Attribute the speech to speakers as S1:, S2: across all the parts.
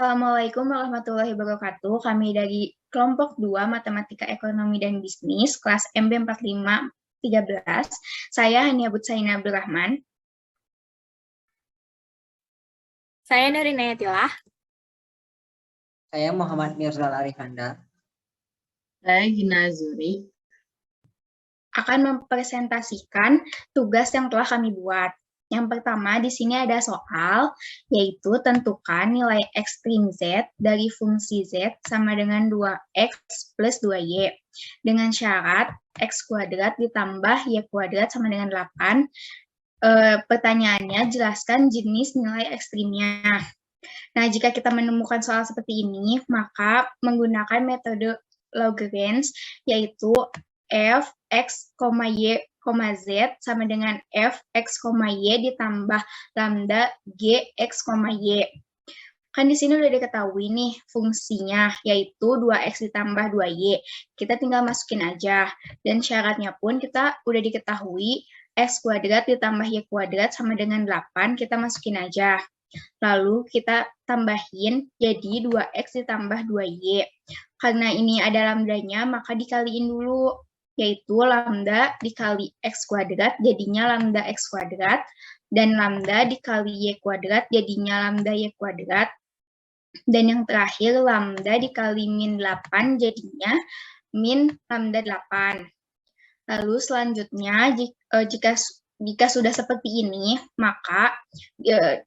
S1: Assalamualaikum warahmatullahi wabarakatuh. Kami dari kelompok 2 Matematika Ekonomi dan Bisnis kelas MB4513. Saya Hania Butsaina Abdurrahman.
S2: Saya Nurina Yatillah.
S3: Saya Muhammad Mirzal Arifanda.
S4: Saya Gina Zuri.
S1: Akan mempresentasikan tugas yang telah kami buat. Yang pertama, di sini ada soal, yaitu tentukan nilai X trim Z dari fungsi Z sama dengan 2X plus 2Y. Dengan syarat X kuadrat ditambah Y kuadrat sama dengan 8. Pertanyaannya, jelaskan jenis nilai ekstrimnya. Nah, jika kita menemukan soal seperti ini, maka menggunakan metode Lagrange, yaitu f, x, y, z sama dengan f, x, y ditambah lambda g, x, y. Kan di sini udah diketahui nih fungsinya, yaitu 2x ditambah 2y. Kita tinggal masukin aja. Dan syaratnya pun kita udah diketahui, x kuadrat ditambah y kuadrat sama dengan 8, kita masukin aja. Lalu kita tambahin jadi 2x ditambah 2y. Karena ini ada lambdanya, maka dikaliin dulu, yaitu lambda dikali x kuadrat jadinya lambda x kuadrat, dan lambda dikali y kuadrat jadinya lambda y kuadrat, dan yang terakhir lambda dikali min 8 jadinya min lambda 8. Lalu selanjutnya jika sudah seperti ini, maka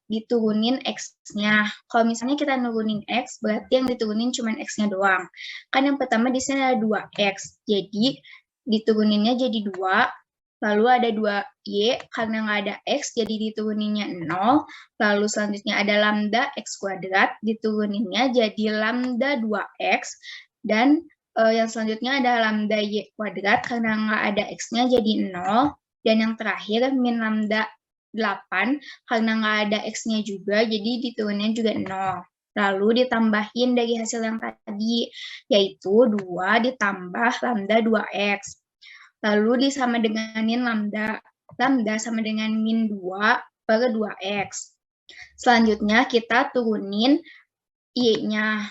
S1: diturunin X-nya. Kalau misalnya kita nurunin X, berarti yang diturunin cuma X-nya doang. Kan yang pertama di sini ada 2X, jadi dituruninnya jadi 2, lalu ada 2Y, karena nggak ada X, jadi dituruninnya 0, lalu selanjutnya ada lambda X kuadrat, dituruninnya jadi lambda 2X, dan yang selanjutnya ada lambda Y kuadrat, karena nggak ada X-nya jadi 0, dan yang terakhir min lambda 8, karena nggak ada X-nya juga, jadi dituruninnya juga 0. Lalu ditambahin dari hasil yang tadi, yaitu 2 ditambah lambda 2x. Lalu disama denganin lambda. Lambda sama dengan min 2 per 2x. Selanjutnya kita turunin y-nya.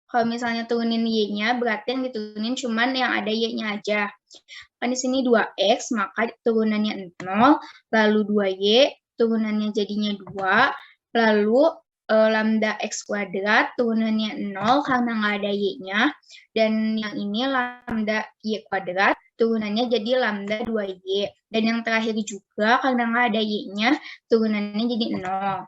S1: Kalau misalnya turunin y-nya, berarti yang diturunin cuman yang ada y-nya aja. Kan di sini 2x, maka turunannya 0, lalu 2y, turunannya jadinya 2, lalu lambda x kuadrat, turunannya 0 karena nggak ada y-nya, dan yang ini lambda y kuadrat, turunannya jadi lambda 2y, dan yang terakhir juga karena nggak ada y-nya, turunannya jadi 0.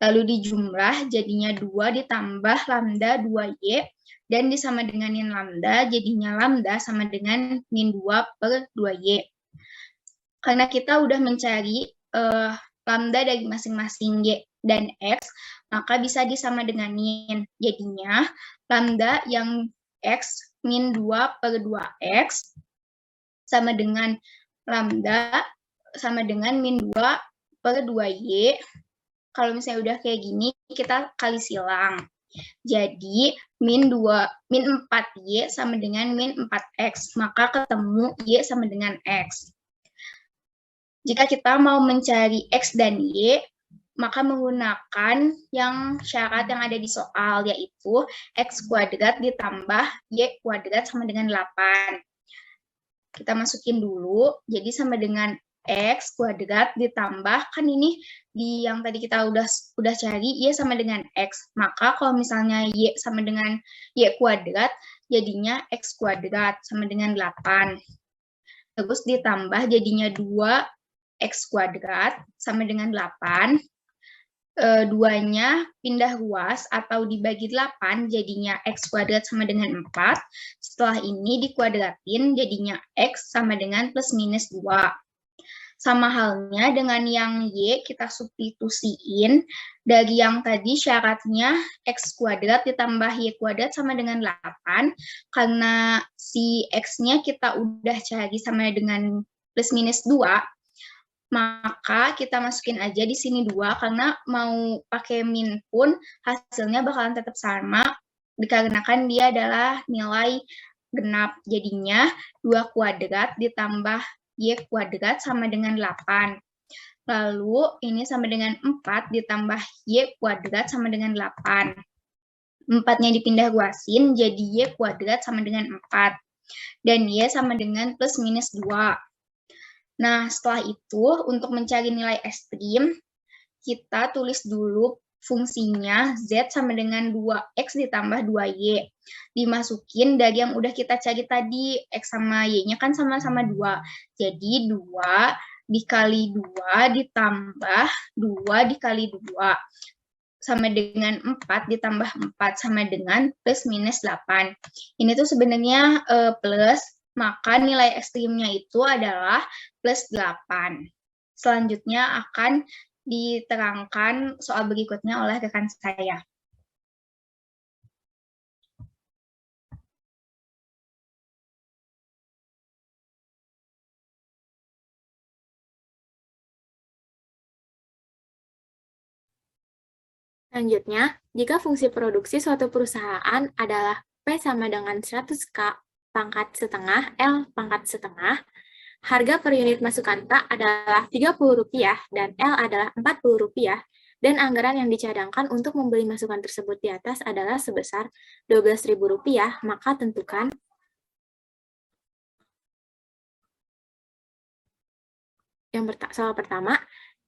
S1: Lalu dijumlah jadinya 2 ditambah lambda 2y, dan disama denganin lambda, jadinya lambda sama dengan min 2 per 2y. Karena kita udah mencari lambda dari masing-masing y dan x, maka bisa disama denganin. Jadinya lambda yang x min 2 per 2x sama dengan lambda sama dengan min 2 per 2y. Kalau misalnya udah kayak gini, kita kali silang. Jadi min 4y sama dengan min 4x, maka ketemu y sama dengan x. Jika kita mau mencari X dan Y, maka menggunakan yang syarat yang ada di soal, yaitu X kuadrat ditambah Y kuadrat sama dengan 8. Kita masukin dulu, jadi sama dengan X kuadrat ditambah, kan ini di yang tadi kita udah cari, Y sama dengan X. Maka kalau misalnya Y sama dengan Y kuadrat, jadinya X kuadrat sama dengan 8. Terus ditambah jadinya 2 X kuadrat sama dengan 8, 2-nya pindah ruas atau dibagi 8, jadinya X kuadrat sama dengan 4, setelah ini dikuadratin jadinya X sama dengan plus minus 2. Sama halnya dengan yang Y, kita substitusiin, dari yang tadi syaratnya X kuadrat ditambah Y kuadrat sama dengan 8, karena si X-nya kita udah cari sama dengan plus minus 2, maka kita masukin aja di sini 2, karena mau pakai min pun hasilnya bakalan tetap sama, dikarenakan dia adalah nilai genap. Jadinya 2 kuadrat ditambah Y kuadrat sama dengan 8. Lalu ini sama dengan 4 ditambah Y kuadrat sama dengan 8. 4-nya dipindah guasin, jadi Y kuadrat sama dengan 4. Dan Y sama dengan plus minus 2. Nah, setelah itu, untuk mencari nilai ekstrim, kita tulis dulu fungsinya Z sama dengan 2X ditambah 2Y. Dimasukin dari yang udah kita cari tadi, X sama Y-nya kan sama-sama 2. Jadi 2 dikali 2 ditambah 2 dikali 2. Sama dengan 4 ditambah 4 sama dengan plus minus 8. Ini tuh sebenarnya plus, maka nilai ekstrimnya itu adalah plus 8. Selanjutnya akan diterangkan soal berikutnya oleh rekan saya.
S2: Selanjutnya, jika fungsi produksi suatu perusahaan adalah P sama dengan 100K pangkat setengah L pangkat setengah, harga per unit masukan K adalah Rp30 dan L adalah Rp40, dan anggaran yang dicadangkan untuk membeli masukan tersebut di atas adalah sebesar Rp12.000, maka tentukan soal pertama,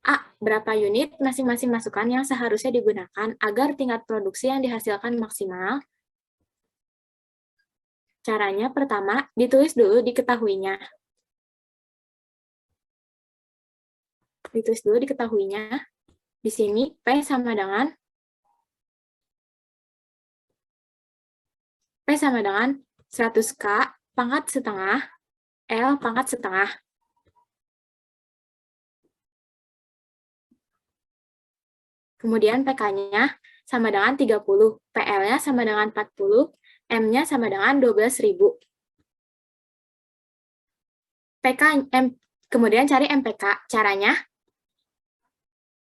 S2: A. Berapa unit masing-masing masukan yang seharusnya digunakan agar tingkat produksi yang dihasilkan maksimal? Caranya pertama, ditulis dulu diketahuinya. Ditulis dulu diketahuinya. Di sini P sama dengan 100K pangkat setengah L pangkat setengah. Kemudian PK-nya sama dengan 30, PL-nya sama dengan 40, M-nya sama dengan 12.000. Kemudian cari MPK. Caranya,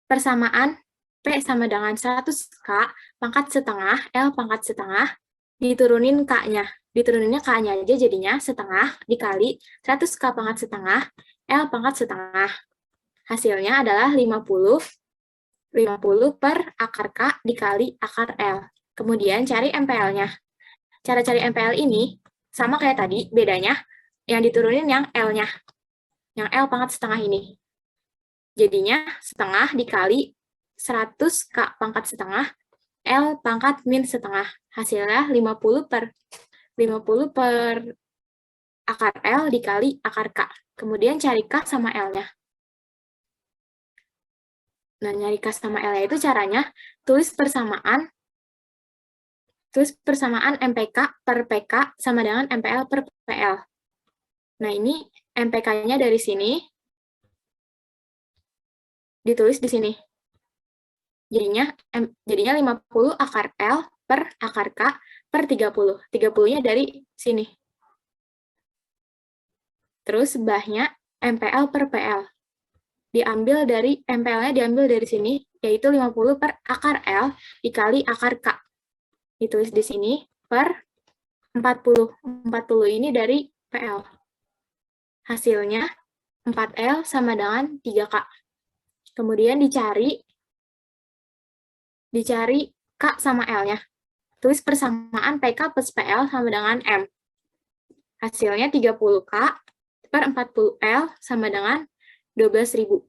S2: persamaan P sama dengan 100K pangkat setengah, L pangkat setengah, diturunin K-nya. Dituruninnya K-nya aja jadinya setengah dikali 100K pangkat setengah, L pangkat setengah. Hasilnya adalah 50 per akar K dikali akar L. Kemudian cari MPL-nya. Cara cari MPL ini sama kayak tadi, bedanya yang diturunin yang L-nya. Yang L pangkat setengah ini. Jadinya setengah dikali 100K pangkat setengah, L pangkat min setengah. Hasilnya 50 per akar L dikali akar K. Kemudian cari K sama L-nya. Nah, nyari K sama L-nya itu caranya tulis persamaan MPK per PK sama dengan MPL per PL. Nah, ini MPK-nya dari sini ditulis di sini. Jadinya 50 akar L per akar K per 30. 30-nya dari sini. Terus sebelahnya MPL per PL. MPL-nya diambil dari sini, yaitu 50 per akar L dikali akar K. Ditulis di sini per 40. 40 ini dari PL. Hasilnya 4L sama dengan 3K. Kemudian dicari K sama L-nya. Tulis persamaan PK plus PL sama dengan M. Hasilnya 30K per 40L sama dengan 12.000.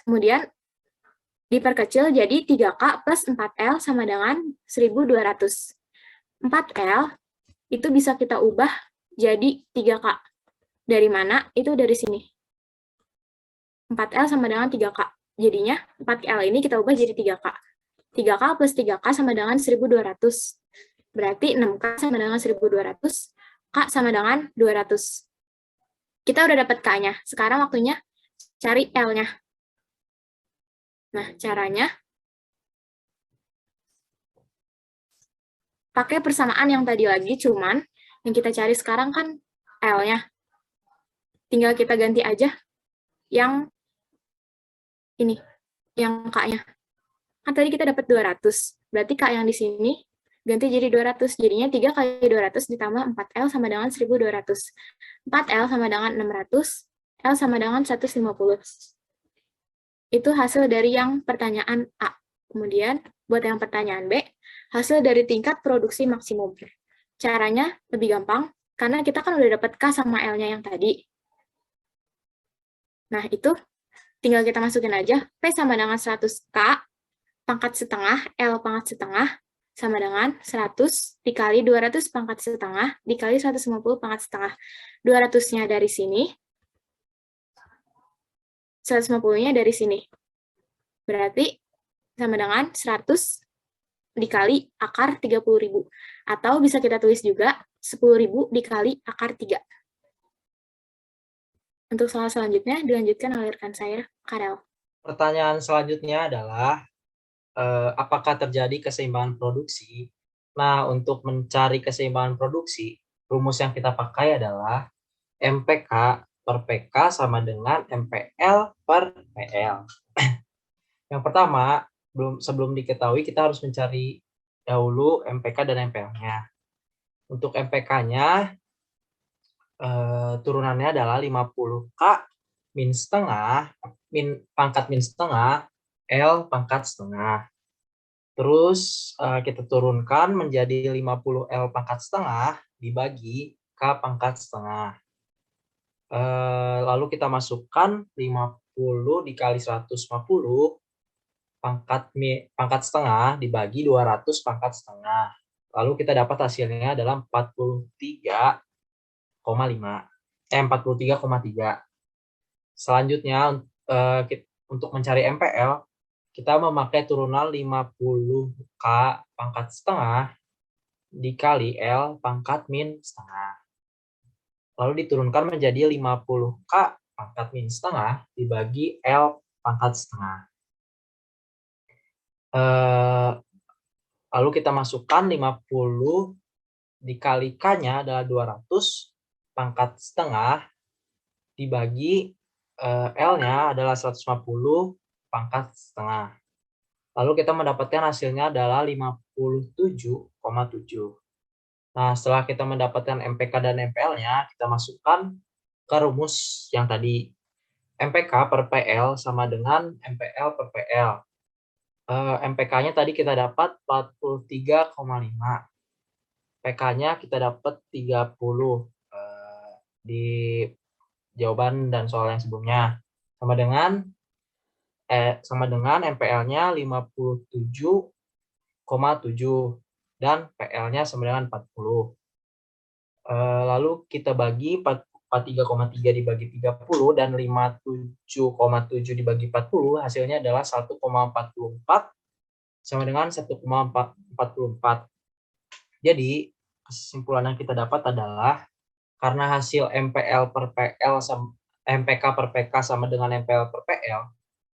S2: Kemudian diperkecil jadi 3K plus 4L sama dengan 1.200. 4L itu bisa kita ubah jadi 3K. Dari mana? Itu dari sini. 4L sama dengan 3K. Jadinya 4L ini kita ubah jadi 3K. 3K plus 3K sama dengan 1.200. Berarti 6K sama dengan 1.200. K sama dengan 200. Kita udah dapat K-nya. Sekarang waktunya cari L-nya. Nah, caranya pakai persamaan yang tadi lagi, cuman yang kita cari sekarang kan L-nya. Tinggal kita ganti aja yang ini, yang K-nya. Kan tadi kita dapat 200. Berarti K yang di sini ganti jadi 200. Jadinya 3 kali 200 ditambah 4L sama dengan 1.200. 4L sama dengan 600, L sama dengan 150. Itu hasil dari yang pertanyaan A. Kemudian Buat yang pertanyaan B, hasil dari tingkat produksi maksimum. Caranya lebih gampang, karena kita kan udah dapat K sama L-nya yang tadi. Nah, itu tinggal kita masukin aja. P sama dengan 100K pangkat setengah, L pangkat setengah, sama dengan 100 dikali 200 pangkat setengah, dikali 150 pangkat setengah. 200-nya dari sini, 150-nya dari sini. Berarti sama dengan 100 dikali akar 30.000. Atau bisa kita tulis juga 10.000 dikali akar 3. Untuk soal selanjutnya, dilanjutkan oleh rekan saya, Karel.
S5: Pertanyaan selanjutnya adalah, apakah terjadi keseimbangan produksi? Nah, untuk mencari keseimbangan produksi, rumus yang kita pakai adalah MPK per PK sama dengan MPL per PL. Yang pertama, sebelum diketahui, kita harus mencari dahulu MPK dan MPL-nya. Untuk MPK-nya, turunannya adalah 50K min setengah, pangkat min setengah, L pangkat setengah. Terus kita turunkan menjadi 50 L pangkat setengah dibagi K pangkat setengah. Lalu kita masukkan 50 dikali 150 pangkat setengah dibagi 200 pangkat setengah. Lalu kita dapat hasilnya adalah 43,5. 43,3. Selanjutnya untuk mencari MPL, kita memakai turunan 50K pangkat setengah dikali L pangkat min setengah. Lalu diturunkan menjadi 50K pangkat min setengah dibagi L pangkat setengah. Lalu kita masukkan 50 dikali K-nya adalah 200 pangkat setengah dibagi L-nya adalah 150 pangkat setengah. Lalu kita mendapatkan hasilnya adalah 57,7. Nah, setelah kita mendapatkan MPK dan MPL-nya, kita masukkan ke rumus yang tadi. MPK per PL sama dengan MPL per PL. MPK-nya tadi kita dapat 43,5. PK-nya kita dapat 30 di jawaban dan soal yang sebelumnya. Sama dengan MPL-nya 57,7 dan PL-nya sama dengan 40. Lalu kita bagi 43,3 dibagi 30 dan 57,7 dibagi 40, hasilnya adalah 1,44 sama dengan 1,44. Jadi, kesimpulan yang kita dapat adalah karena hasil MPL per PL MPK per PK sama dengan MPL per PL,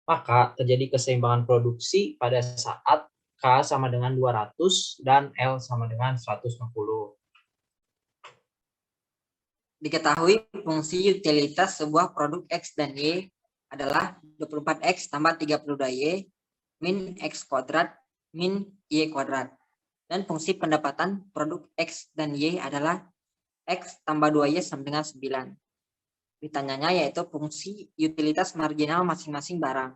S5: maka terjadi keseimbangan produksi pada saat K sama dengan 200 dan L sama dengan 160.
S3: Diketahui fungsi utilitas sebuah produk X dan Y adalah 24X tambah 32Y min X kuadrat min Y kuadrat. Dan fungsi pendapatan produk X dan Y adalah X tambah 2Y sama dengan 9. Ditanyanya yaitu fungsi utilitas marginal masing-masing barang.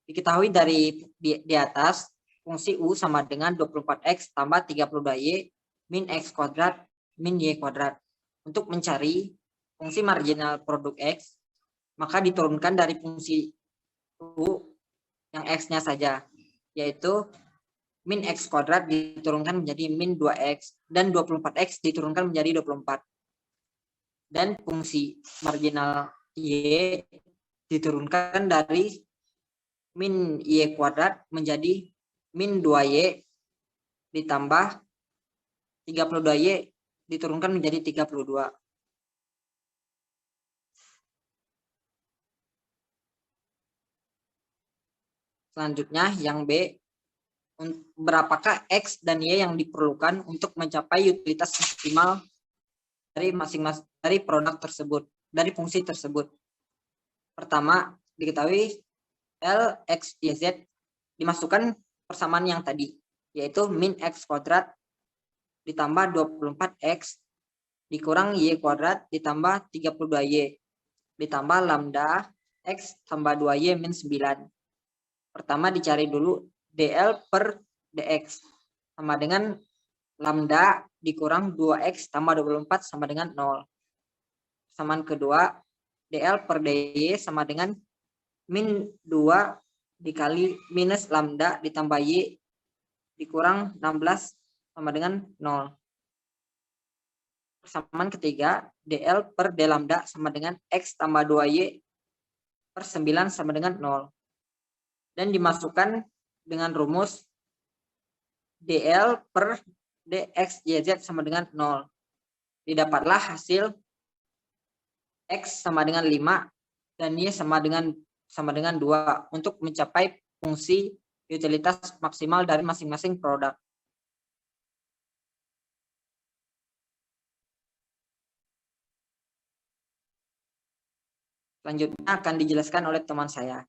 S3: Diketahui dari di atas, fungsi U sama dengan 24X tambah 32Y min X kuadrat min Y kuadrat. Untuk mencari fungsi marginal produk X, maka diturunkan dari fungsi U yang X-nya saja, yaitu min X kuadrat diturunkan menjadi min 2X, dan 24X diturunkan menjadi 24. Dan fungsi marginal Y diturunkan dari min Y kuadrat menjadi min 2Y ditambah 32Y diturunkan menjadi 32. Selanjutnya yang B, berapakah X dan Y yang diperlukan untuk mencapai utilitas maksimal dari masing-masing dari produk tersebut, dari fungsi tersebut. Pertama, diketahui L, X, Y, Z dimasukkan persamaan yang tadi, yaitu min X kuadrat ditambah 24X dikurang Y kuadrat ditambah 32Y ditambah lambda X tambah 2Y min 9. Pertama dicari dulu DL per DX sama dengan lambda dikurang 2X tambah 24 sama dengan 0. Persamaan kedua, DL per DY sama dengan min 2 dikali minus lambda ditambah Y dikurang 16 sama dengan 0. Persamaan ketiga, DL per D lambda sama dengan X tambah 2Y per 9 sama dengan 0. Dan dimasukkan dengan rumus DL per DX YZ sama dengan 0. Didapatlah hasil X sama dengan 5 dan Y sama dengan 2 untuk mencapai fungsi utilitas maksimal dari masing-masing produk. Selanjutnya akan dijelaskan oleh teman saya.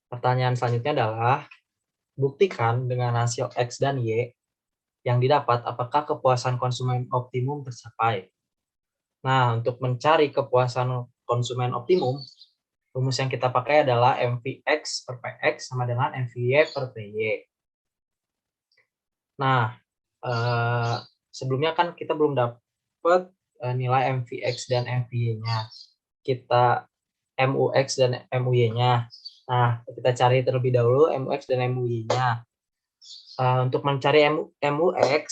S5: Pertanyaan selanjutnya adalah, buktikan dengan rasio X dan Y yang didapat apakah kepuasan konsumen optimum tercapai. Nah, untuk mencari kepuasan konsumen optimum, rumus yang kita pakai adalah MVX per PX sama dengan MVY per PY. Nah, sebelumnya kan kita belum dapat nilai MVX dan MVY-nya. Kita MUX dan MUY-nya. Nah, kita cari terlebih dahulu MUX dan MUY-nya. Untuk mencari MUX,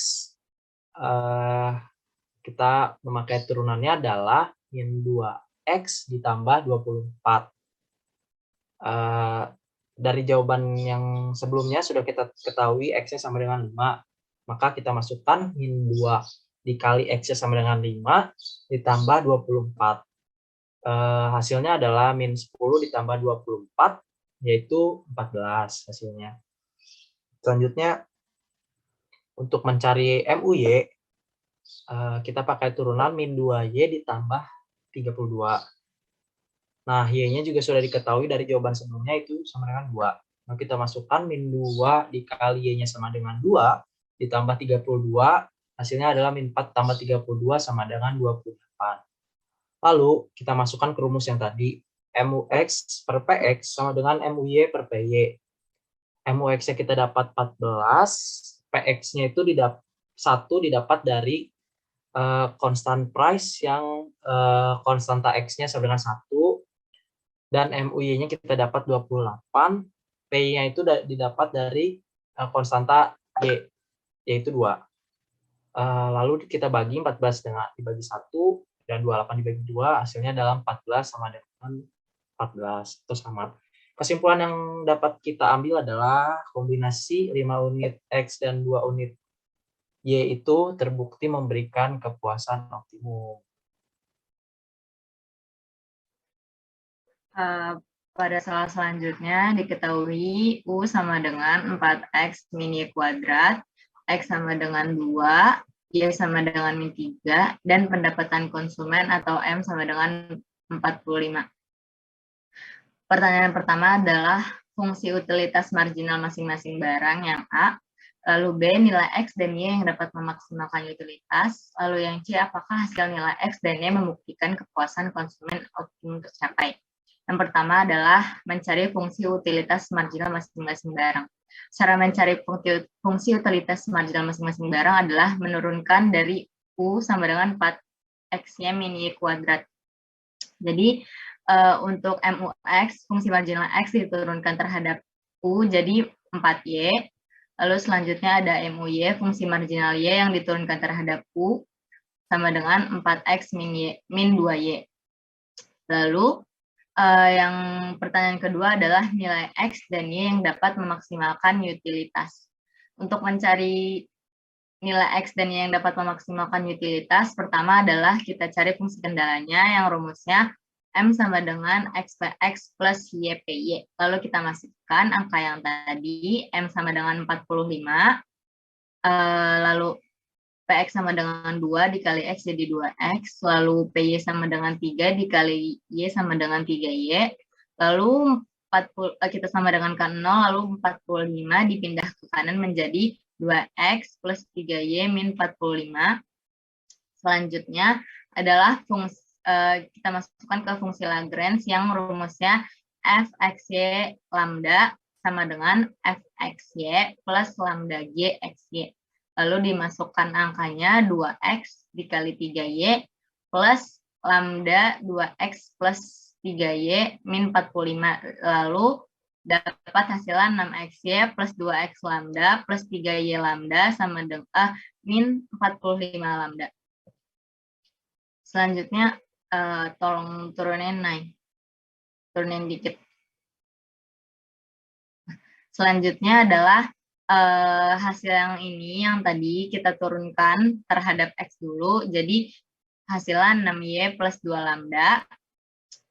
S5: kita memakai turunannya adalah min 2X ditambah 24. Dari jawaban yang sebelumnya sudah kita ketahui X-nya sama dengan 5. Maka kita masukkan min 2 dikali X-nya sama dengan 5 ditambah 24. Hasilnya adalah min 10 ditambah 24, yaitu 14 hasilnya. Selanjutnya, untuk mencari MUY, kita pakai turunan min 2Y ditambah 32. Nah, Y-nya juga sudah diketahui dari jawaban sebelumnya, itu sama dengan 2. Nah, kita masukkan min 2 dikali Y-nya sama dengan 2 ditambah 32, hasilnya adalah min 4 tambah 32 sama dengan 28. Lalu, kita masukkan ke rumus yang tadi, MUX per PX sama dengan MUY per PY. MUX-nya kita dapat 14, PX-nya itu didapat dari constant price yang konstanta X-nya sama dengan 1, dan MUY-nya kita dapat 28, PY-nya itu didapat dari konstanta Y, yaitu 2. Lalu kita bagi 14 dibagi 1, dan 28 dibagi 2, hasilnya adalah 14 sama dengan 14, itu sama. Kesimpulan yang dapat kita ambil adalah kombinasi 5 unit X dan 2 unit Y itu terbukti memberikan kepuasan optimum.
S4: Pada soal selanjutnya diketahui U sama dengan 4X min Y kuadrat, X sama dengan 2, Y sama dengan min 3, dan pendapatan konsumen atau M sama dengan 45. Pertanyaan pertama adalah fungsi utilitas marginal masing-masing barang yang A, lalu B, nilai X dan Y yang dapat memaksimalkan utilitas, lalu yang C, apakah hasil nilai X dan Y membuktikan kepuasan konsumen optimum tercapai. Yang pertama adalah mencari fungsi utilitas marginal masing-masing barang. Cara mencari fungsi utilitas marginal masing-masing barang adalah menurunkan dari U sama dengan 4X-nya min Y kuadrat. Jadi, untuk MUX, fungsi marginal X diturunkan terhadap U, jadi 4Y. Lalu selanjutnya ada MUY, fungsi marginal Y yang diturunkan terhadap U, sama dengan 4X min 2Y. Lalu, yang pertanyaan kedua adalah nilai X dan Y yang dapat memaksimalkan utilitas. Untuk mencari nilai X dan Y yang dapat memaksimalkan utilitas, pertama adalah kita cari fungsi kendalanya yang rumusnya M sama dengan X PX plus Y PY. Lalu kita masukkan angka yang tadi, M sama dengan 45, lalu PX sama dengan 2 dikali X jadi 2X, lalu PY sama dengan 3 dikali Y sama dengan 3Y, lalu kita sama dengan K0, lalu 45 dipindah ke kanan menjadi 2X plus 3Y min 45. Selanjutnya adalah kita masukkan ke fungsi Lagrange yang rumusnya f(x(y) lambda sama dengan f(x(y) plus lambda g xy. Lalu dimasukkan angkanya 2x dikali 3y plus lambda 2x plus 3y min 45. Lalu dapat hasilan 6xy plus 2x lambda plus 3y lambda sama dengan min 45 lambda. Selanjutnya tolong turunin dikit. Selanjutnya adalah hasil yang ini yang tadi kita turunkan terhadap x dulu. Jadi hasilan 6y plus 2 lambda.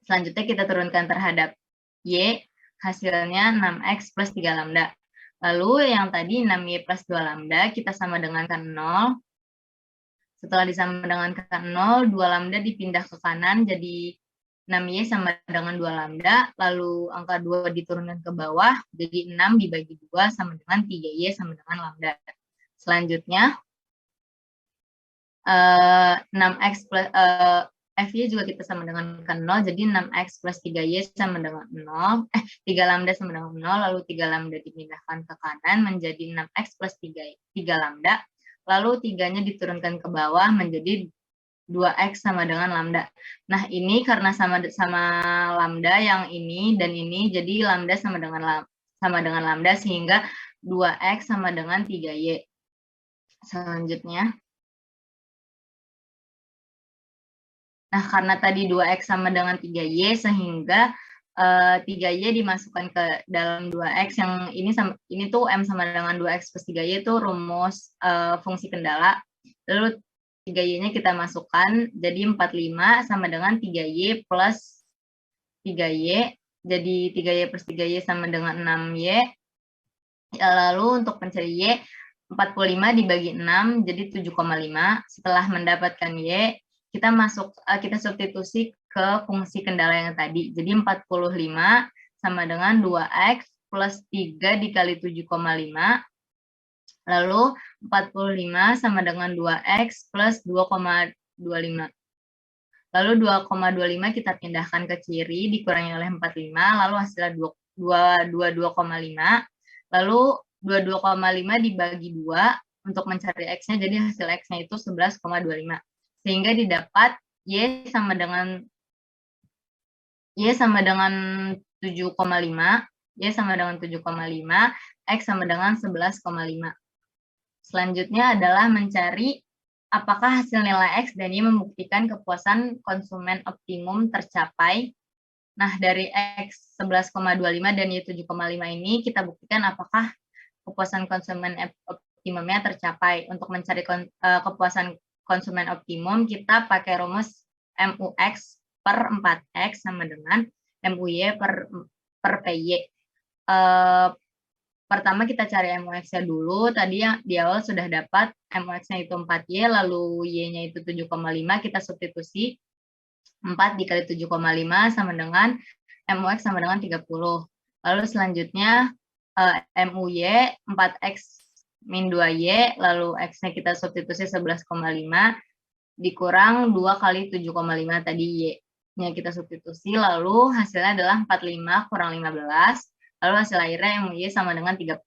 S4: Selanjutnya kita turunkan terhadap y, hasilnya 6x plus 3 lambda. Lalu yang tadi 6y plus 2 lambda kita sama dengan kan 0. Setelah disama dengan kan 0, 2 lambda dipindah ke kanan jadi 6y sama dengan 2 lambda, lalu angka 2 diturunkan ke bawah, jadi 6 dibagi 2 sama dengan 3y sama dengan lambda. Selanjutnya, 6x plus, f-nya juga kita sama dengan kan 0, jadi 6x plus 3y sama dengan 0, 3 lambda sama dengan 0, lalu 3 lambda dipindahkan ke kanan menjadi 6x plus 3 lambda, lalu 3-nya diturunkan ke bawah menjadi 2x sama dengan lambda. Nah, ini karena sama lambda yang ini dan ini, jadi lambda sama dengan lambda sehingga 2x sama dengan 3y. Selanjutnya. Nah, karena tadi 2x sama dengan 3y sehingga 3y dimasukkan ke dalam 2x yang ini tuh m sama dengan 2x plus 3y itu rumus fungsi kendala. Lalu 3y-nya kita masukkan, jadi 45 sama dengan 3y plus 3y, jadi 3y plus 3y sama dengan 6y. Lalu untuk pencari y, 45 dibagi 6, jadi 7,5. Setelah mendapatkan y, kita substitusi ke fungsi kendala yang tadi. Jadi 45 sama dengan 2x plus 3 dikali 7,5. Lalu 45 sama dengan 2x plus 2,25. Lalu 2,25 kita pindahkan ke kiri, dikurangi oleh 45, lalu hasilnya 22,5. Lalu 22,5 dibagi 2 untuk mencari x-nya, jadi hasil x-nya itu 11,25. Sehingga didapat y sama dengan 7,5, y sama dengan 7,5, x sama dengan 11,5. Selanjutnya adalah mencari apakah hasil nilai x dan y membuktikan kepuasan konsumen optimum tercapai. Nah, dari x 11,25 dan y 7,5 ini kita buktikan apakah kepuasan konsumen optimumnya tercapai. Untuk mencari kepuasan konsumen optimum, kita pakai rumus MUX per 4X sama dengan MUY per PY. Pertama kita cari MUX-nya dulu. Tadi yang di awal sudah dapat MUX-nya itu 4Y, lalu Y-nya itu 7,5. Kita substitusi 4 dikali 7,5 sama dengan MUX sama dengan 30. Lalu selanjutnya MUY 4X min 2Y, lalu X-nya kita substitusi 11,5, dikurang 2 kali 7,5 tadi Y-nya kita substitusi, lalu hasilnya adalah 45 kurang 15, lalu hasil akhirnya MUY sama dengan 30.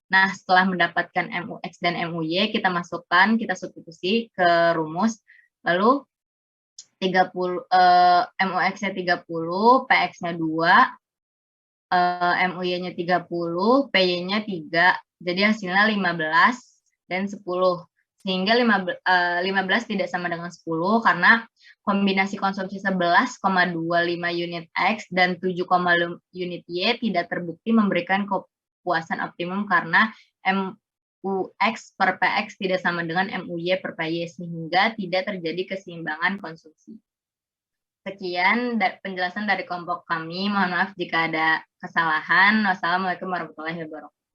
S4: Nah, setelah mendapatkan MUX dan MUY, kita masukkan, kita substitusi ke rumus, lalu 30, MUX-nya 30, PX-nya 2, MUY-nya 30, PY-nya 3, jadi hasilnya 15 dan 10. Sehingga 15 tidak sama dengan 10 karena kombinasi konsumsi 11,25 unit X dan 7,5 unit Y tidak terbukti memberikan kepuasan optimum karena MUX per PX tidak sama dengan MUY per PY sehingga tidak terjadi keseimbangan konsumsi. Sekian penjelasan dari kelompok kami. Mohon maaf jika ada kesalahan. Wassalamualaikum warahmatullahi wabarakatuh.